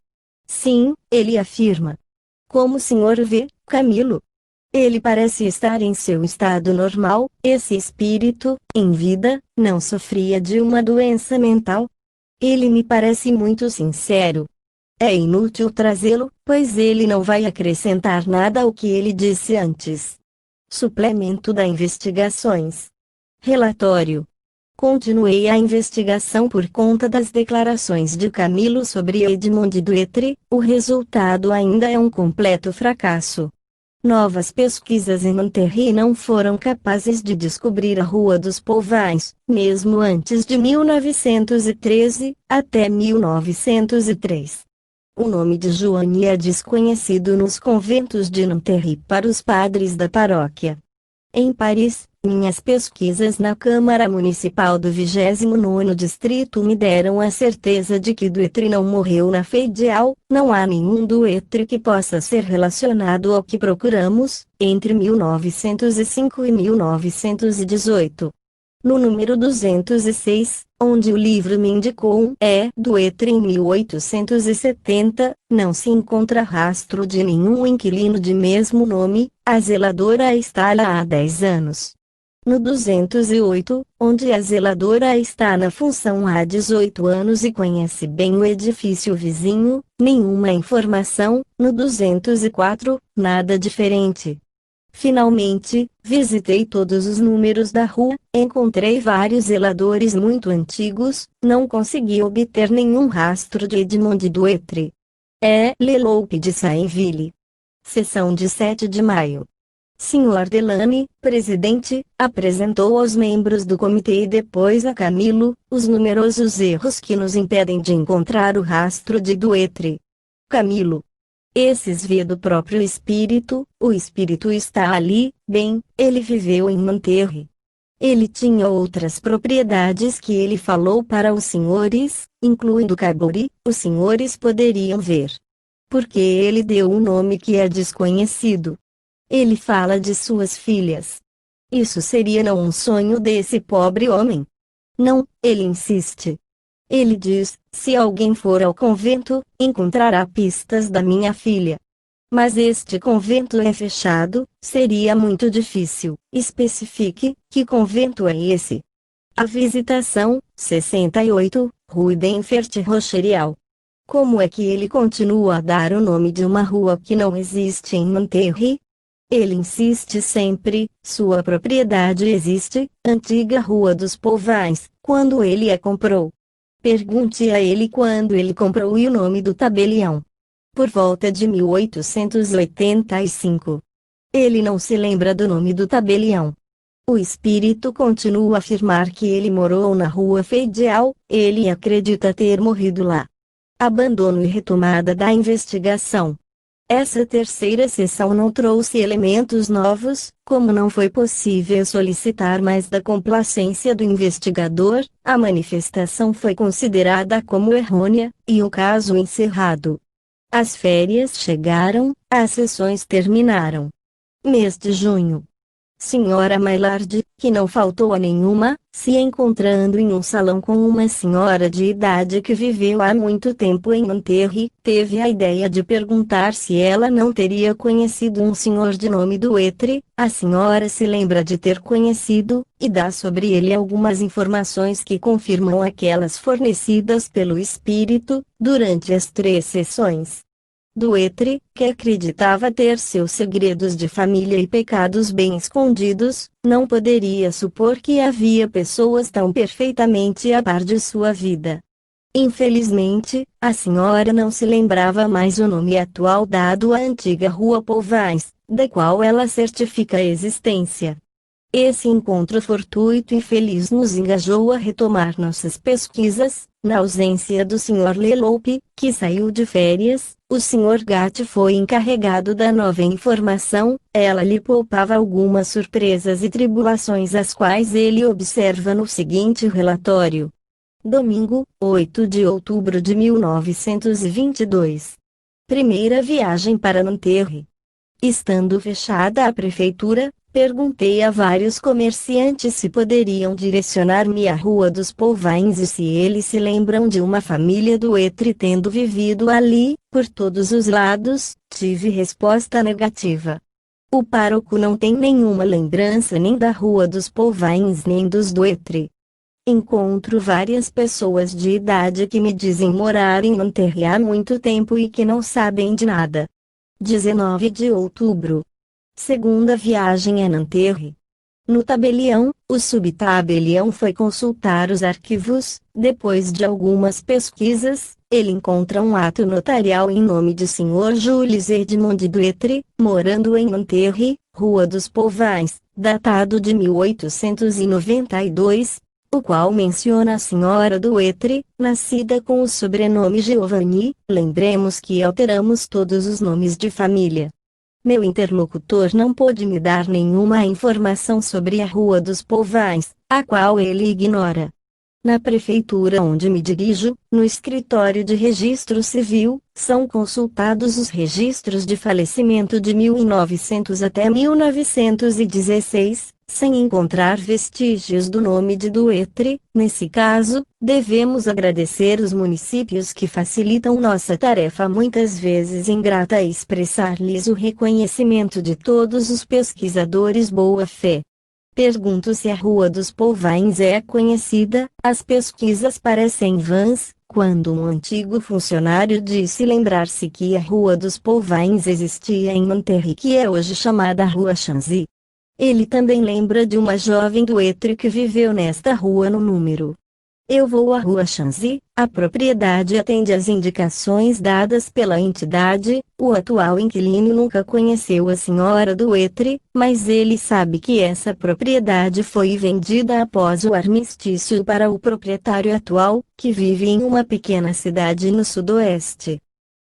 Sim, ele afirma. Como o senhor vê, Camilo? Ele parece estar em seu estado normal, esse espírito, em vida, não sofria de uma doença mental. Ele me parece muito sincero. É inútil trazê-lo, pois ele não vai acrescentar nada ao que ele disse antes. Suplemento da investigações. Relatório. Continuei a investigação por conta das declarações de Camilo sobre Edmond Duetre, o resultado ainda é um completo fracasso. Novas pesquisas em Nanterre não foram capazes de descobrir a Rua dos Polvains, mesmo antes de 1913, até 1903. O nome de Joane é desconhecido nos conventos de Nanterre para os padres da paróquia. Em Paris, minhas pesquisas na Câmara Municipal do 29º Distrito me deram a certeza de que Duetre não morreu na Feidial, não há nenhum Duetre que possa ser relacionado ao que procuramos, entre 1905 e 1918. No número 206, onde o livro me indicou um Duetre em 1870, não se encontra rastro de nenhum inquilino de mesmo nome, a zeladora está lá há 10 anos. No 208, onde a zeladora está na função há 18 anos e conhece bem o edifício vizinho, nenhuma informação. No 204, nada diferente. Finalmente, visitei todos os números da rua, encontrei vários zeladores muito antigos, não consegui obter nenhum rastro de Edmond Duetre. Leloup de Sainville. Sessão de 7 de maio. Sr. Delany, presidente, apresentou aos membros do comitê e depois a Camilo, os numerosos erros que nos impedem de encontrar o rastro de Duetre. Camilo. Esses vê do próprio espírito, o espírito está ali, bem, ele viveu em Nanterre. Ele tinha outras propriedades que ele falou para os senhores, incluindo Cabori, os senhores poderiam ver. Porque ele deu um nome que é desconhecido. Ele fala de suas filhas. Isso seria não um sonho desse pobre homem? Não, ele insiste. Ele diz, se alguém for ao convento, encontrará pistas da minha filha. Mas este convento é fechado, seria muito difícil. Especifique, que convento é esse? A Visitação, 68, Rue d'Enfert Rocherial. Como é que ele continua a dar o nome de uma rua que não existe em Nanterre? Ele insiste sempre, sua propriedade existe, antiga Rua dos Pouvins, quando ele a comprou. Pergunte a ele quando ele comprou e o nome do tabelião. Por volta de 1885. Ele não se lembra do nome do tabelião. O espírito continua a afirmar que ele morou na Rua Feidial, ele acredita ter morrido lá. Abandono e retomada da investigação. Essa terceira sessão não trouxe elementos novos, como não foi possível solicitar mais da complacência do investigador, a manifestação foi considerada como errônea, e o caso encerrado. As férias chegaram, as sessões terminaram. Mês de junho. Senhora Maillard, que não faltou a nenhuma, se encontrando em um salão com uma senhora de idade que viveu há muito tempo em Nanterre, teve a ideia de perguntar se ela não teria conhecido um senhor de nome Duetre. A senhora se lembra de ter conhecido, e dá sobre ele algumas informações que confirmam aquelas fornecidas pelo espírito, durante as 3 sessões. Duetre, que acreditava ter seus segredos de família e pecados bem escondidos, não poderia supor que havia pessoas tão perfeitamente a par de sua vida. Infelizmente, a senhora não se lembrava mais o nome atual dado à antiga Rua Pouvins, da qual ela certifica a existência. Esse encontro fortuito e feliz nos engajou a retomar nossas pesquisas. Na ausência do Sr. Leloup, que saiu de férias, o Sr. Gatt foi encarregado da nova informação. Ela lhe poupava algumas surpresas e tribulações as quais ele observa no seguinte relatório. Domingo, 8 de outubro de 1922. Primeira viagem para Nanterre. Estando fechada a prefeitura, perguntei a vários comerciantes se poderiam direcionar-me à Rua dos Pouvins e se eles se lembram de uma família Duetre tendo vivido ali. Por todos os lados, tive resposta negativa. O pároco não tem nenhuma lembrança nem da Rua dos Pouvins nem dos Duetre. Encontro várias pessoas de idade que me dizem morar em Nanterre há muito tempo e que não sabem de nada. 19 de outubro. Segunda viagem a Nanterre. No tabelião, o subtabelião foi consultar os arquivos. Depois de algumas pesquisas, ele encontra um ato notarial em nome de Sr. Jules Edmond Duetre, morando em Nanterre, Rua dos Pouvins, datado de 1892, o qual menciona a senhora Duetre, nascida com o sobrenome Giovanni. Lembremos que alteramos todos os nomes de família. Meu interlocutor não pôde me dar nenhuma informação sobre a Rua dos Pouvins, a qual ele ignora. Na prefeitura onde me dirijo, no escritório de registro civil, são consultados os registros de falecimento de 1900 até 1916, sem encontrar vestígios do nome de Duetre. Nesse caso, devemos agradecer os municípios que facilitam nossa tarefa muitas vezes ingrata e expressar-lhes o reconhecimento de todos os pesquisadores boa-fé. Pergunto se a Rua dos Polvains é conhecida. As pesquisas parecem vãs, quando um antigo funcionário disse lembrar-se que a Rua dos Polvains existia em Monterrey, que é hoje chamada Rua Chanzy. Ele também lembra de uma jovem do Etri que viveu nesta rua no número. Eu vou à Rua Chanzy. A propriedade atende às indicações dadas pela entidade. O atual inquilino nunca conheceu a senhora do Etri, mas ele sabe que essa propriedade foi vendida após o armistício para o proprietário atual, que vive em uma pequena cidade no sudoeste.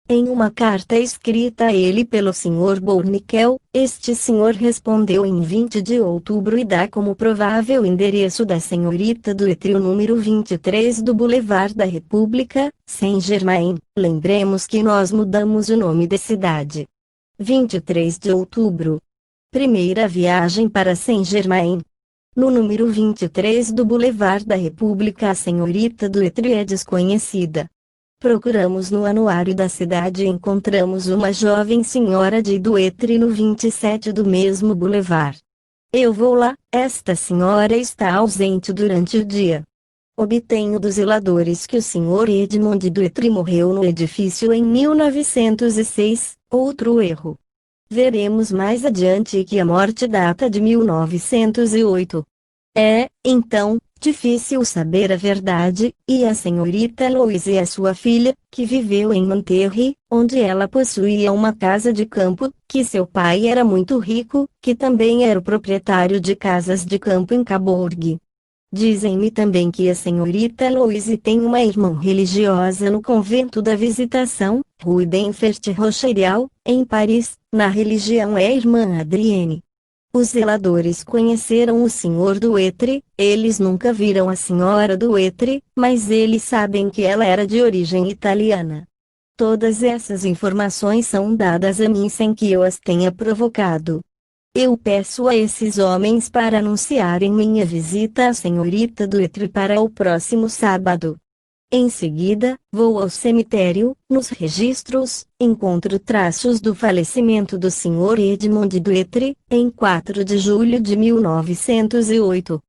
Em uma carta escrita a ele pelo Sr. Bournickel, este senhor respondeu em 20 de outubro e dá como provável endereço da senhorita do Etri o número 23 do Boulevard da República, Saint-Germain. Lembremos que nós mudamos o nome da cidade. 23 de outubro. Primeira viagem para Saint-Germain. No número 23 do Boulevard da República, a senhorita do Etri é desconhecida. Procuramos no anuário da cidade e encontramos uma jovem senhora de Duetri no 27 do mesmo boulevard. Eu vou lá. Esta senhora está ausente durante o dia. Obtenho dos zeladores que o Sr. Edmond Duetri morreu no edifício em 1906, outro erro. Veremos mais adiante que a morte data de 1908. Então, difícil saber a verdade, e a senhorita Louise é sua filha, que viveu em Monterrey, onde ela possuía uma casa de campo, que seu pai era muito rico, que também era o proprietário de casas de campo em Cabourg. Dizem-me também que a senhorita Louise tem uma irmã religiosa no convento da Visitação, Rue d'Enfer-Rochereau, em Paris. Na religião é a irmã Adrienne. Os zeladores conheceram o senhor do Etri. Eles nunca viram a senhora do Etri, mas eles sabem que ela era de origem italiana. Todas essas informações são dadas a mim sem que eu as tenha provocado. Eu peço a esses homens para anunciarem minha visita à senhorita do Etri para o próximo sábado. Em seguida, vou ao cemitério. Nos registros, encontro traços do falecimento do Sr. Edmond Duetri, em 4 de julho de 1908.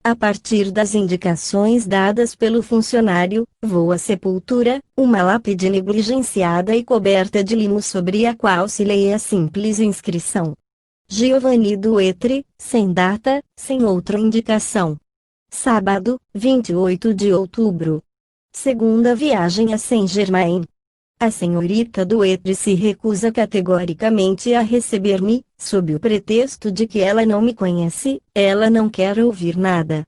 A partir das indicações dadas pelo funcionário, vou à sepultura, uma lápide negligenciada e coberta de limo sobre a qual se lê a simples inscrição: Giovanni Duetri, sem data, sem outra indicação. Sábado, 28 de outubro. Segunda viagem a Saint-Germain. A senhorita Duetri se recusa categoricamente a receber-me, sob o pretexto de que ela não me conhece. Ela não quer ouvir nada.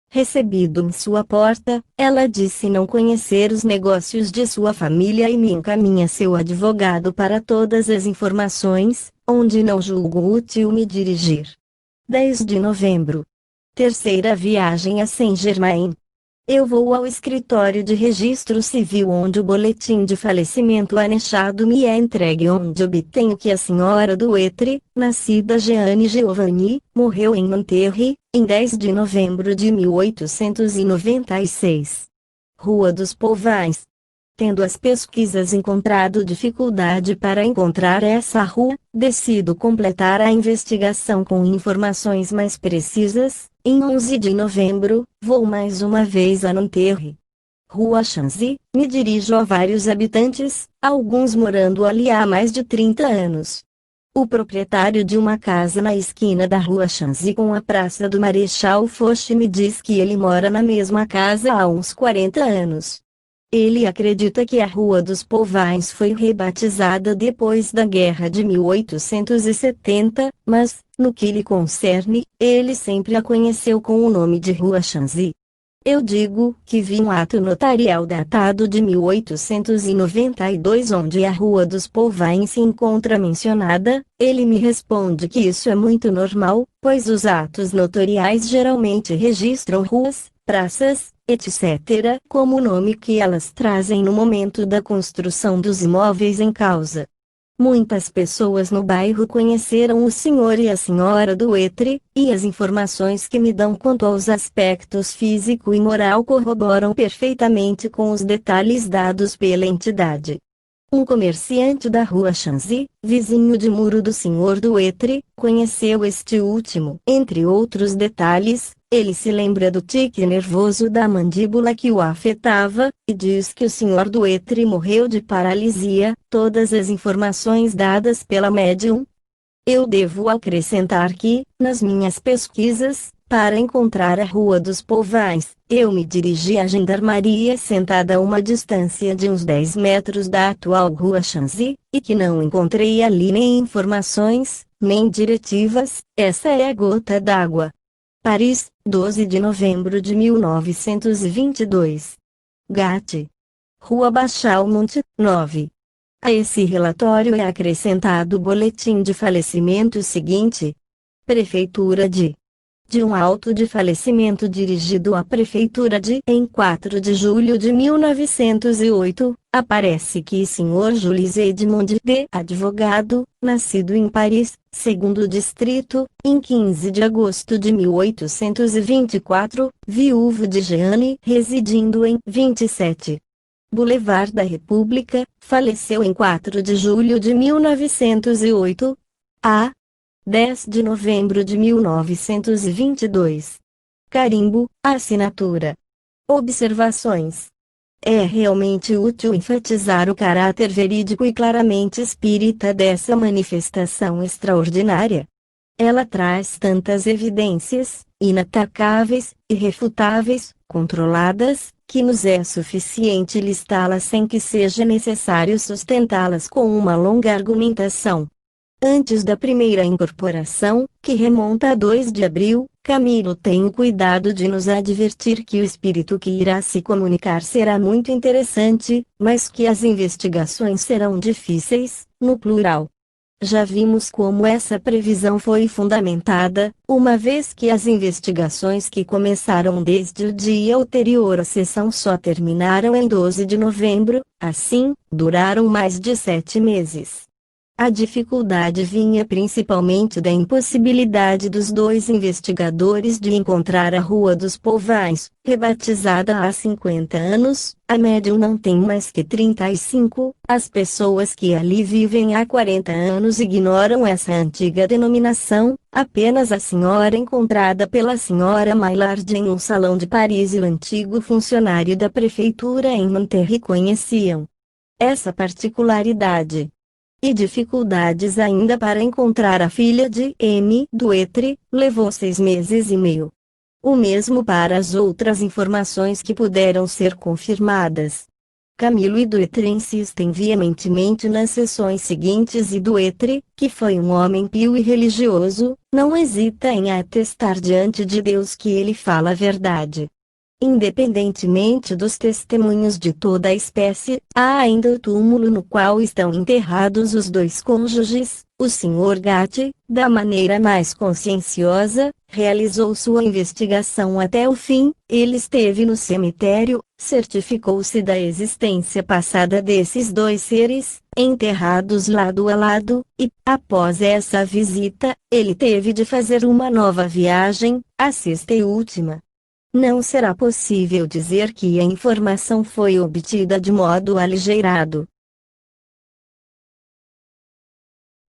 Recebido em sua porta, ela disse não conhecer os negócios de sua família e me encaminha seu advogado para todas as informações, onde não julgo útil me dirigir. 10 de novembro. Terceira viagem a Saint-Germain. Eu vou ao escritório de registro civil onde o boletim de falecimento anexado me é entregue, onde obtenho que a senhora Duetri, nascida Jeanne Giovanni, morreu em Monterrey, em 10 de novembro de 1896. Rua dos Polvains. Tendo as pesquisas encontrado dificuldade para encontrar essa rua, decido completar a investigação com informações mais precisas. Em 11 de novembro, vou mais uma vez a Monterrey. Rua Chanzy. Me dirijo a vários habitantes, alguns morando ali há mais de 30 anos. O proprietário de uma casa na esquina da Rua Chanzy com a Praça do Marechal Foch me diz que ele mora na mesma casa há uns 40 anos. Ele acredita que a Rua dos Polvains foi rebatizada depois da Guerra de 1870, mas, no que lhe concerne, ele sempre a conheceu com o nome de Rua Chanzy. Eu digo que vi um ato notarial datado de 1892 onde a Rua dos Polvains se encontra mencionada. Ele me responde que isso é muito normal, pois os atos notariais geralmente registram ruas, praças, etc., como o nome que elas trazem no momento da construção dos imóveis em causa. Muitas pessoas no bairro conheceram o senhor e a senhora Duetri, e as informações que me dão quanto aos aspectos físico e moral corroboram perfeitamente com os detalhes dados pela entidade. Um comerciante da rua Shanzi, vizinho de muro do Sr. Duetre, conheceu este último. Entre outros detalhes, ele se lembra do tique nervoso da mandíbula que o afetava, e diz que o Sr. Duetre morreu de paralisia. Todas as informações dadas pela médium. Eu devo acrescentar que, nas minhas pesquisas, para encontrar a Rua dos Povais, eu me dirigi à gendarmaria sentada a uma distância de uns 10 metros da atual Rua Shanzi, e que não encontrei ali nem informações, nem diretivas. Essa é a gota d'água. Paris, 12 de novembro de 1922. Gatti. Rua Bachalmont, 9. A esse relatório é acrescentado o boletim de falecimento seguinte. Prefeitura de um auto de falecimento dirigido à Prefeitura em 4 de julho de 1908, aparece que Sr. Jules Edmond D. advogado, nascido em Paris, segundo distrito, em 15 de agosto de 1824, viúvo de Jeanne, residindo em 27. Boulevard da República, faleceu em 4 de julho de 1908. A. 10 de novembro de 1922. Carimbo, assinatura. Observações. É realmente útil enfatizar o caráter verídico e claramente espírita dessa manifestação extraordinária. Ela traz tantas evidências, inatacáveis, irrefutáveis, controladas, que nos é suficiente listá-las sem que seja necessário sustentá-las com uma longa argumentação. Antes da primeira incorporação, que remonta a 2 de abril, Camilo tem o cuidado de nos advertir que o espírito que irá se comunicar será muito interessante, mas que as investigações serão difíceis, no plural. Já vimos como essa previsão foi fundamentada, uma vez que as investigações que começaram desde o dia ulterior à sessão só terminaram em 12 de novembro, assim, duraram mais de 7 meses. A dificuldade vinha principalmente da impossibilidade dos dois investigadores de encontrar a Rua dos Povais, rebatizada há 50 anos. A médium não tem mais que 35, as pessoas que ali vivem há 40 anos ignoram essa antiga denominação. Apenas a senhora encontrada pela senhora Maillard em um salão de Paris e o antigo funcionário da prefeitura em Nanterre conheciam essa particularidade. E dificuldades ainda para encontrar a filha de M. Duetre, levou 6 meses e meio. O mesmo para as outras informações que puderam ser confirmadas. Camilo e Duetre insistem veementemente nas sessões seguintes e Duetre, que foi um homem pio e religioso, não hesita em atestar diante de Deus que ele fala a verdade. Independentemente dos testemunhos de toda a espécie, há ainda o túmulo no qual estão enterrados os dois cônjuges. O Sr. Gatti, da maneira mais conscienciosa, realizou sua investigação até o fim. Ele esteve no cemitério, certificou-se da existência passada desses dois seres, enterrados lado a lado, e, após essa visita, ele teve de fazer uma nova viagem, a sexta e última. Não será possível dizer que a informação foi obtida de modo aligeirado.